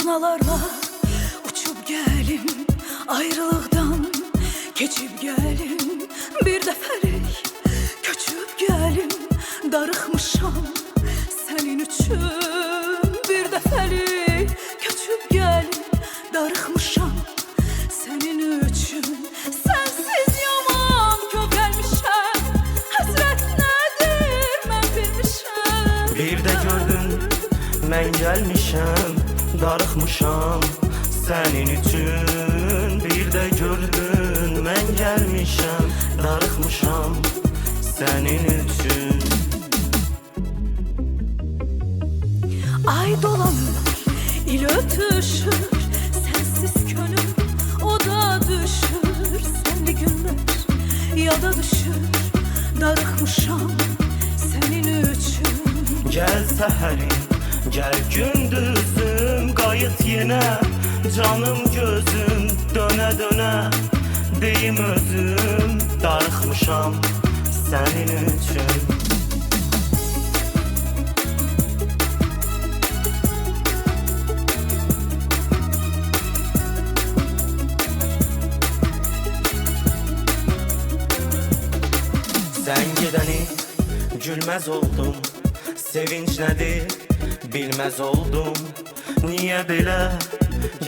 Fırtınalarla uçup gelim, ayrılıktan keçip gelim. Bir defelik köçüp gelim, darıxmışam senin üçün. Bir defelik köçüp gelim, darıxmışam senin üçün. Sensiz yaman kökəlmişəm, həsrət nədir mən bilmişəm. Bir de gördün mən gelmişəm, darıxmışam senin üçün. Bir de gördün mən gelmişəm, darıxmışam senin üçün. Ay dolanır, il ötüşür, sensiz könül o da düşür. Senli günler yada düşür, darıxmışam senin üçün. Gel səhərim, gel gündüzüm, qayıt yenə canım gözüm. Dönə dönə deyim özüm, darıxmışam senin üçün. Sen gidəni gülməz oldum, sevinç nədir bilməz oldum. Niyə belə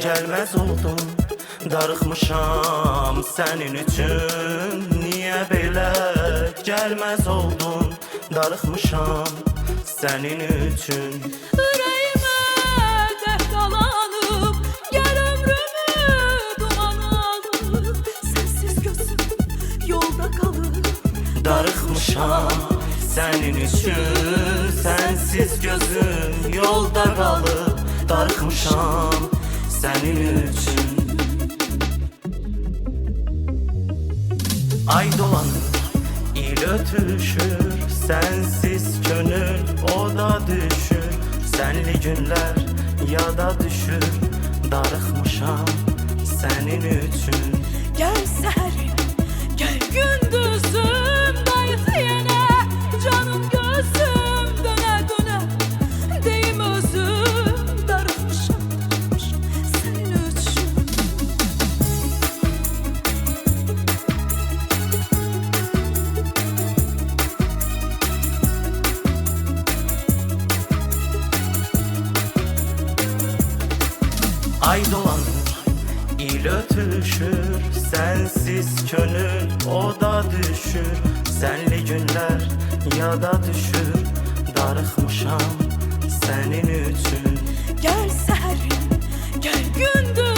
gəlməz oldum, darıxmışam sənin üçün. Niyə belə gəlməz oldum, darıxmışam sənin üçün. Ürəyimə dərd qalanıb, gəl ömrümü duman alıb. Sensiz gözüm yolda qalıb, Darıxmışam sənin üçün, sensiz gözüm yolda qalıb. Darıxmışam sənin üçün. Ay dolanır, il ötüşür, sensiz könül o da düşür. Senli günler yada düşür, darıxmışam sənin üçün. gəl səhərim, gəl gündüzüm, qayıt yenə canım gözüm. Dönə dönə deyim özüm, darıxmışam senin üçün. Ay dolanır, il ötüşür, sensiz könül o da düşür. Senli günler yada düşür, darıxmışam sənin üçün. Gəl səhərim, gəl gündüzüm,